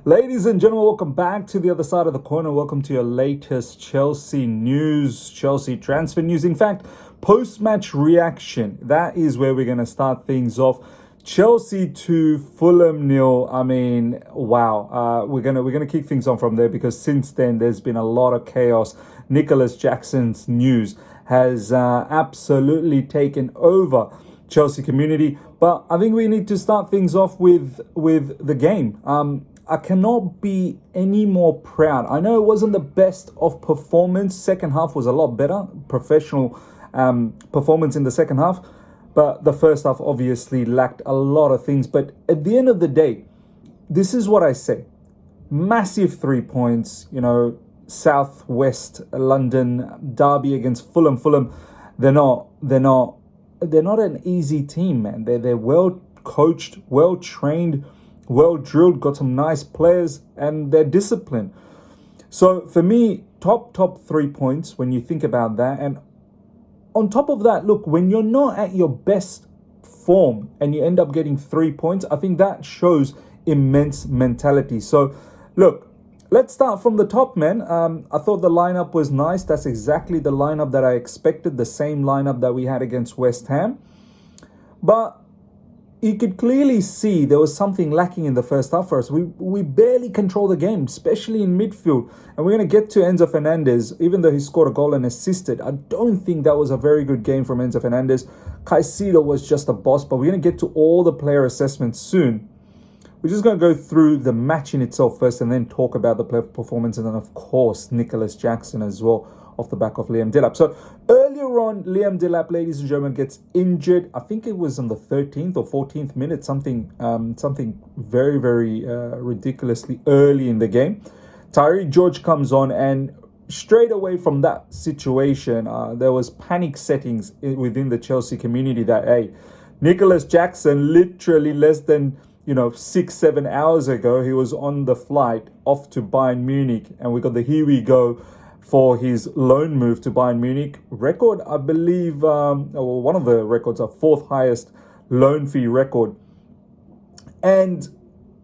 Ladies and gentlemen, welcome back to the other side of the corner. Welcome to your latest Chelsea news, Chelsea transfer news. In fact, post-match reaction. That is where we're going to start things off. Chelsea to Fulham 0. I mean, wow. We're gonna kick things on from there because since then there's been a lot of chaos. Nicolas Jackson's news has absolutely taken over Chelsea community. But I think we need to start things off with the game. I cannot be any more proud. I know it wasn't the best of performance. Second half was a lot better. Professional performance in the second half. But the first half obviously lacked a lot of things. But at the end of the day, this is what I say. Massive 3 points, Southwest London derby against Fulham. Fulham, they're not an easy team, man. They're well coached, well trained, well drilled, got some nice players, and they're disciplined. So for me, top 3 points when you think about that. And on top of that, look, when you're not at your best form and you end up getting 3 points, I think that shows immense mentality. So look, let's start from the top, man. I thought the lineup was nice. That's exactly the lineup that I expected, the same lineup that we had against West Ham. But you could clearly see there was something lacking in the first half for us. We barely control the game, especially in midfield. And we're going to get to Enzo Fernandez, even though he scored a goal and assisted. I don't think that was a very good game from Enzo Fernandez. Caicedo was just a boss, but we're going to get to all the player assessments soon. We're just going to go through the match in itself first and then talk about the player performance and then, of course, Nicolas Jackson as well off the back of Liam Delap. So earlier on, Liam Delap, ladies and gentlemen, gets injured. I think it was on the 13th or 14th minute, something very, very ridiculously early in the game. Tyreek George comes on and straight away from that situation, there was panic settings within the Chelsea community that, hey, Nicolas Jackson literally less than 6-7 hours ago, he was on the flight off to Bayern Munich, and we got the here we go for his loan move to Bayern Munich. Record, I believe, one of the records, a fourth highest loan fee record. And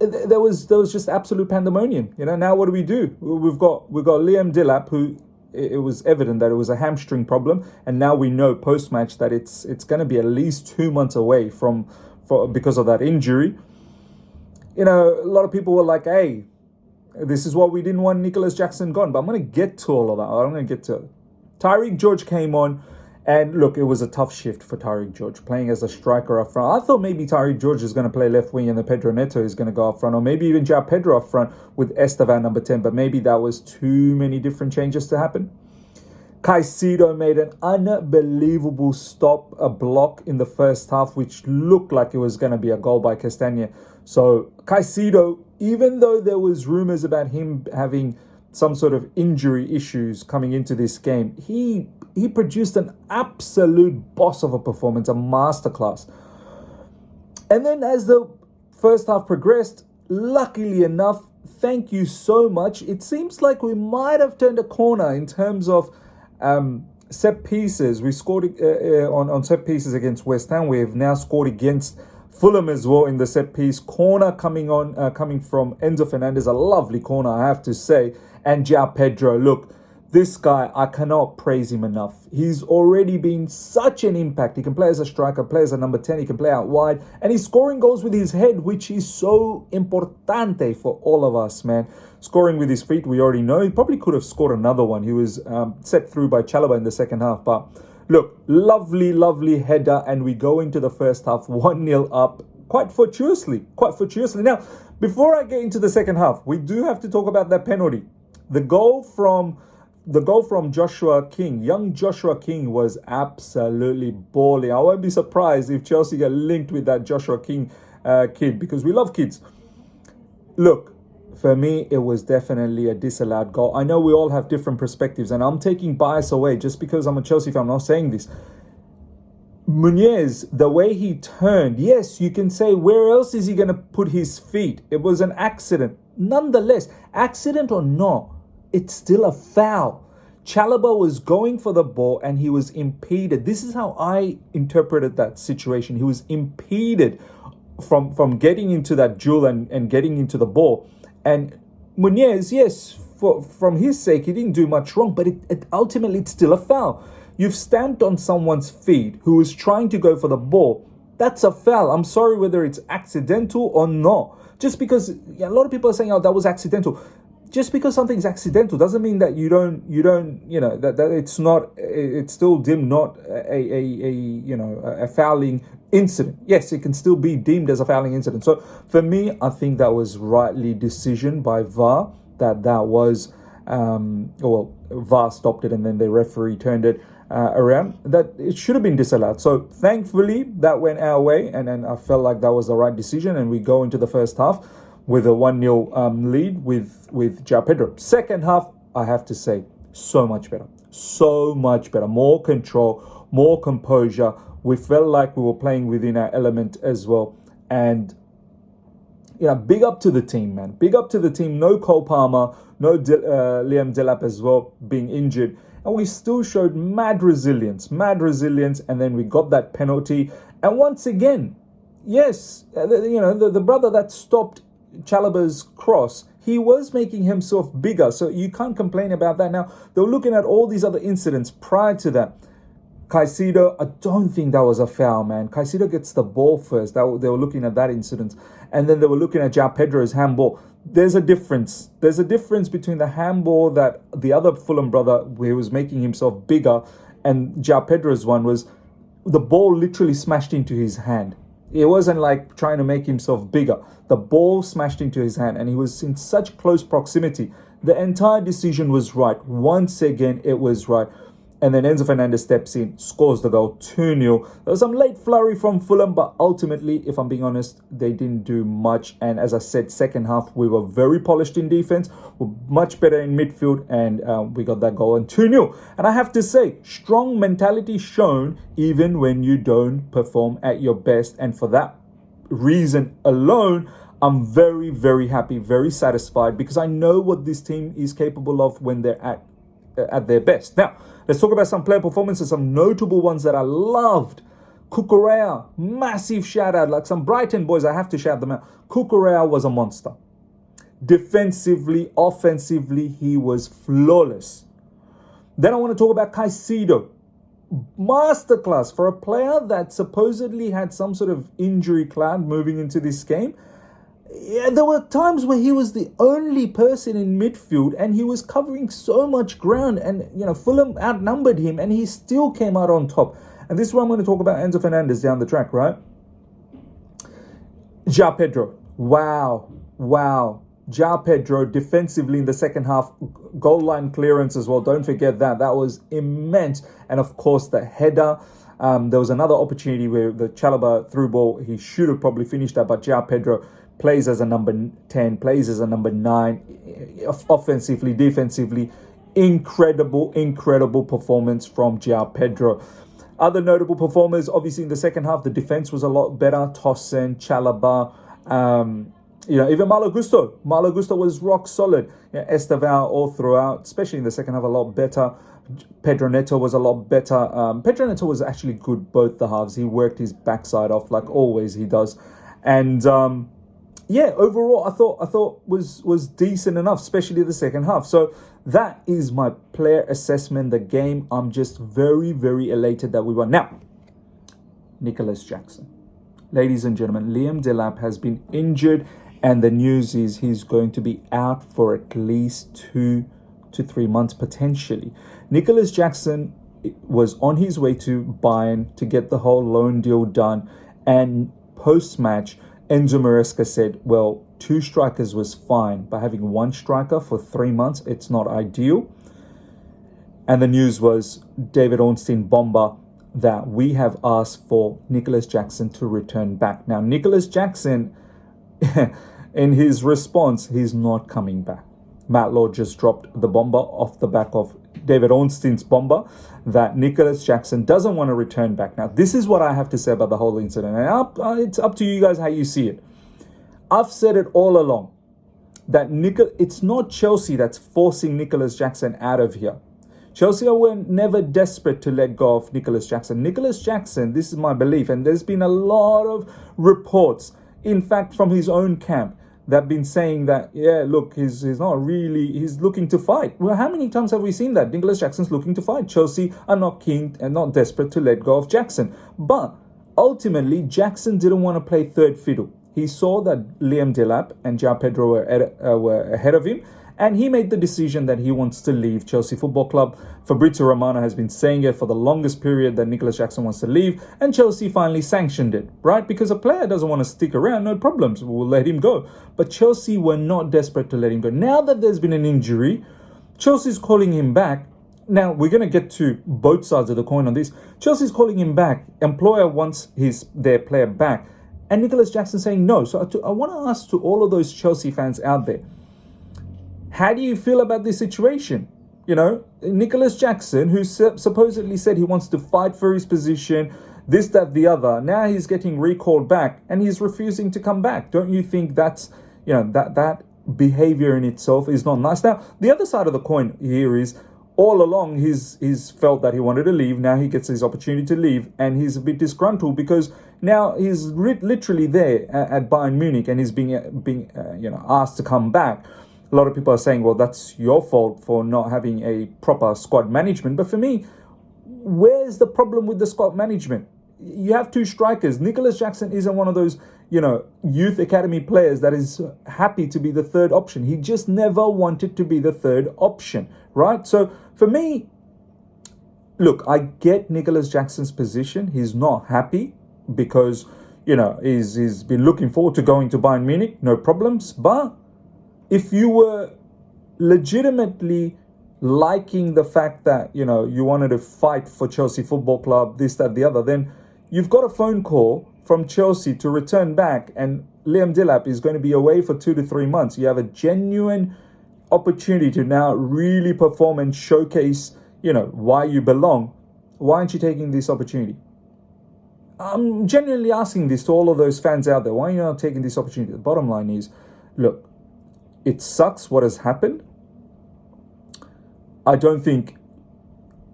there was just absolute pandemonium. Now what do? We've got Liam Delap, who it was evident that it was a hamstring problem, and now we know post-match that it's going to be at least 2 months away because of that injury. A lot of people were like, hey, this is what we didn't want Nicolas Jackson gone. But I'm going to get to all of that. I'm going to get to it. Tyreek George came on. And look, it was a tough shift for Tyreek George, playing as a striker up front. I thought maybe Tyreek George is going to play left wing and then Pedro Neto is going to go up front. Or maybe even João Pedro up front with Estevan number 10. But maybe that was too many different changes to happen. Caicedo made an unbelievable stop, a block in the first half, which looked like it was going to be a goal by Castagne. So Caicedo, even though there was rumors about him having some sort of injury issues coming into this game, he produced an absolute boss of a performance, a masterclass. And then as the first half progressed, luckily enough, thank you so much, it seems like we might have turned a corner in terms of set pieces. We scored on set pieces against West Ham. We have now scored against Fulham as well in the set piece. Corner coming from Enzo Fernandez, a lovely corner, I have to say. And João Pedro, look, this guy, I cannot praise him enough. He's already been such an impact. He can play as a striker, play as a number 10, he can play out wide, and he's scoring goals with his head, which is so importante for all of us, man. Scoring with his feet, we already know. He probably could have scored another one. He was set through by Chalobah in the second half. But look, lovely, lovely header, and we go into the first half 1-0 up quite fortuitously. Now, before I get into the second half, we do have to talk about that penalty. The goal from Joshua King, young Joshua King, was absolutely balling. I won't be surprised if Chelsea get linked with that Joshua King kid, because we love kids. Look, for me, it was definitely a disallowed goal. I know we all have different perspectives, and I'm taking bias away just because I'm a Chelsea fan. I'm not saying this. Muniz, the way he turned, yes, you can say, where else is he going to put his feet? It was an accident. Nonetheless, accident or not, it's still a foul. Chalobah was going for the ball and he was impeded. This is how I interpreted that situation. He was impeded from getting into that duel and getting into the ball. And Munez, yes, from his sake, he didn't do much wrong, but ultimately it's still a foul. You've stamped on someone's feet who is trying to go for the ball. That's a foul. I'm sorry whether it's accidental or not. Just because a lot of people are saying, oh, that was accidental. Just because something's accidental doesn't mean that you don't, that it's still deemed not a fouling incident. Yes, it can still be deemed as a fouling incident. So for me, I think that was rightly decision by VAR, that was, VAR stopped it and then the referee turned it around, that it should have been disallowed. So thankfully that went our way, and then I felt like that was the right decision, and we go into the first half with a 1-0 lead with João Pedro. Second half, I have to say, so much better. So much better. More control, more composure. We felt like we were playing within our element as well. And, big up to the team, man. Big up to the team. No Cole Palmer, no Liam Delap as well being injured. And we still showed mad resilience. And then we got that penalty. And once again, yes, the brother that stopped Chalobah's cross, he was making himself bigger, so you can't complain about that. Now, they were looking at all these other incidents prior to that. Caicedo, I don't think that was a foul, man. Caicedo gets the ball first. They were looking at that incident, and then they were looking at João Pedro's handball. There's a difference. There's a difference between the handball that the other Fulham brother, where he was making himself bigger, and João Pedro's one was the ball literally smashed into his hand. It wasn't like trying to make himself bigger. The ball smashed into his hand, and he was in such close proximity. The entire decision was right. Once again, it was right. And then Enzo Fernandez steps in, scores the goal, 2-0. There was some late flurry from Fulham, but ultimately, if I'm being honest, they didn't do much. And as I said, second half, we were very polished in defense, we're much better in midfield, and we got that goal and 2-0. And I have to say, strong mentality shown even when you don't perform at your best. And for that reason alone, I'm very, very happy, very satisfied, because I know what this team is capable of when they're at their best. Now, let's talk about some player performances, some notable ones that I loved. Cucurella, massive shout out. Like some Brighton boys, I have to shout them out. Cucurella was a monster. Defensively, offensively, he was flawless. Then I want to talk about Caicedo. Masterclass for a player that supposedly had some sort of injury cloud moving into this game. Yeah, there were times where he was the only person in midfield and he was covering so much ground, and Fulham outnumbered him and he still came out on top. And this is what I'm going to talk about Enzo Fernandez down the track, right? João Pedro. Wow. João Pedro defensively in the second half, goal line clearance as well. Don't forget that. That was immense. And of course, the header. There was another opportunity where the Chalobah through ball, he should have probably finished that, but João Pedro plays as a number 10, plays as a number 9, offensively, defensively. Incredible performance from João Pedro. Other notable performers, obviously in the second half, the defense was a lot better. Tosin, Chalobah, even Malo Gusto. Malo Gusto was rock solid. Esteval all throughout, especially in the second half, a lot better. Pedro Neto was a lot better. Pedro Neto was actually good both the halves. He worked his backside off like always he does. And overall, I thought was decent enough, especially the second half. So that is my player assessment. The game, I'm just very, very elated that we won. Now, Nicolas Jackson. Ladies and gentlemen, Liam Delap has been injured, and the news is he's going to be out for at least 2 to 3 months potentially. Nicolas Jackson was on his way to Bayern to get the whole loan deal done, and post-match, Enzo Maresca said, well, 2 strikers was fine, but having 1 striker for 3 months, it's not ideal. And the news was David Ornstein Bomber that we have asked for Nicolas Jackson to return back. Now, Nicolas Jackson, in his response, he's not coming back. Matt Law just dropped the bomber off the back of David Ornstein's bomber that Nicolas Jackson doesn't want to return back. Now, this is what I have to say about the whole incident. And it's up to you guys how you see it. I've said it all along that it's not Chelsea that's forcing Nicolas Jackson out of here. Chelsea were never desperate to let go of Nicolas Jackson. Nicolas Jackson, this is my belief, and there's been a lot of reports, in fact, from his own camp, they've been saying that, yeah, look, he's not really, he's looking to fight. Well, how many times have we seen that? Nicolas Jackson's looking to fight. Chelsea are not keen and not desperate to let go of Jackson. But ultimately, Jackson didn't want to play third fiddle. He saw that Liam Delap and João Pedro were ahead of him, and he made the decision that he wants to leave Chelsea Football Club. Fabrizio Romano has been saying it for the longest period that Nicolas Jackson wants to leave, and Chelsea finally sanctioned it, right? Because a player doesn't want to stick around, no problems, we'll let him go. But Chelsea were not desperate to let him go. Now that there's been an injury, Chelsea's calling him back. Now, we're going to get to both sides of the coin on this. Chelsea's calling him back. Employer wants their player back. And Nicolas Jackson saying no. So I want to ask to all of those Chelsea fans out there, how do you feel about this situation? You know, Nicolas Jackson, who supposedly said he wants to fight for his position, this, that, the other. Now he's getting recalled back and he's refusing to come back. Don't you think that's, you know, that behavior in itself is not nice? Now, the other side of the coin here is all along he's felt that he wanted to leave. Now he gets his opportunity to leave and he's a bit disgruntled because now he's literally there at Bayern Munich and he's being asked to come back. A lot of people are saying, well, that's your fault for not having a proper squad management. But for me, where's the problem with the squad management? You have two strikers. Nicolas Jackson isn't one of those, youth academy players that is happy to be the third option. He just never wanted to be the third option, right? So for me, look, I get Nicolas Jackson's position. He's not happy because, he's been looking forward to going to Bayern Munich, no problems. But if you were legitimately liking the fact that, you wanted to fight for Chelsea Football Club, this, that, the other, then you've got a phone call from Chelsea to return back and Liam Delap is going to be away for 2 to 3 months. You have a genuine opportunity to now really perform and showcase, why you belong. Why aren't you taking this opportunity? I'm genuinely asking this to all of those fans out there. Why are you not taking this opportunity? The bottom line is, look, it sucks what has happened. I don't think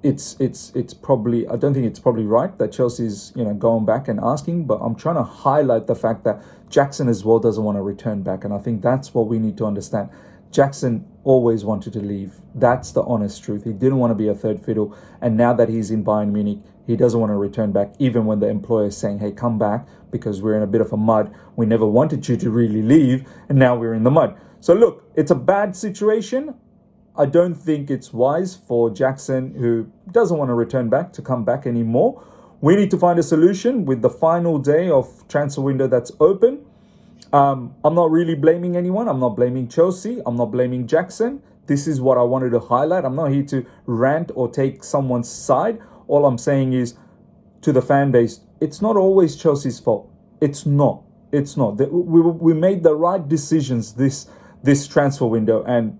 it's probably right that Chelsea's going back and asking, but I'm trying to highlight the fact that Jackson as well doesn't want to return back, and I think that's what we need to understand. Jackson always wanted to leave. That's the honest truth. He didn't want to be a third fiddle, and now that he's in Bayern Munich, he doesn't want to return back, even when the employer is saying, hey, come back because we're in a bit of a mud. We never wanted you to really leave, and now we're in the mud. So look, it's a bad situation. I don't think it's wise for Jackson, who doesn't want to return back, to come back anymore. We need to find a solution with the final day of transfer window that's open. I'm not really blaming anyone. I'm not blaming Chelsea. I'm not blaming Jackson. This is what I wanted to highlight. I'm not here to rant or take someone's side. All I'm saying is, to the fan base, it's not always Chelsea's fault. It's not. We made the right decisions this transfer window, and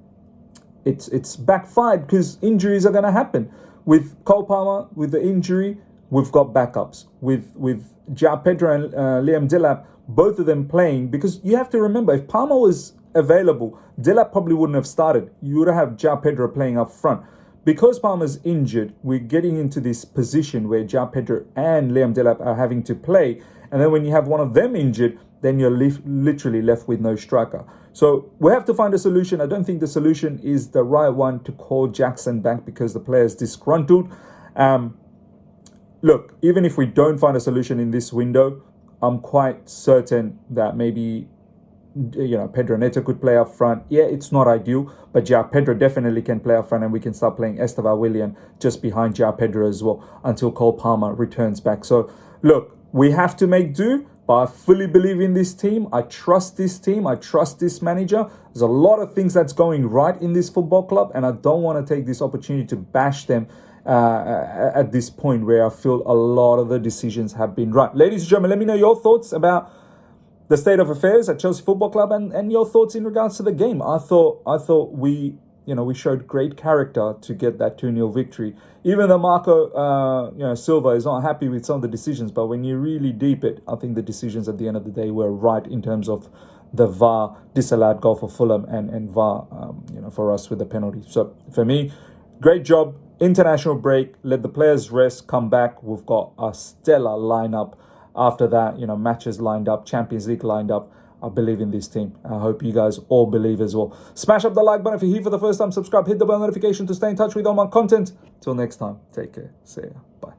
it's backfired because injuries are going to happen. With Cole Palmer, with the injury, we've got backups. With João Pedro and Liam Delap, both of them playing, because you have to remember, if Palmer was available, Delap probably wouldn't have started. You would have João Pedro playing up front. Because Palmer's injured, we're getting into this position where João Pedro and Liam Delap are having to play. And then when you have one of them injured, then you're literally left with no striker. So we have to find a solution. I don't think the solution is the right one to call Jackson back because the player is disgruntled. Look, even if we don't find a solution in this window, I'm quite certain that maybe Pedro Neto could play up front. Yeah, it's not ideal, but João Pedro definitely can play up front, and we can start playing Esteban Willian just behind João Pedro as well until Cole Palmer returns back. So look, we have to make do, but I fully believe in this team. I trust this team. I trust this manager. There's a lot of things that's going right in this football club, and I don't want to take this opportunity to bash them at this point where I feel a lot of the decisions have been right. Ladies and gentlemen, let me know your thoughts about the state of affairs at Chelsea Football Club and your thoughts in regards to the game. I thought we showed great character to get that 2-0 victory. Even though Marco Silva is not happy with some of the decisions, but when you really deep it, I think the decisions at the end of the day were right in terms of the VAR disallowed goal for Fulham and VAR for us with the penalty. So for me, great job. International break, let the players rest, come back. We've got a stellar lineup after that, matches lined up, Champions League lined up. I believe in this team. I hope you guys all believe as well. Smash up the like button if you're here for the first time. Subscribe, hit the bell notification to stay in touch with all my content. Till next time, take care. See ya. Bye.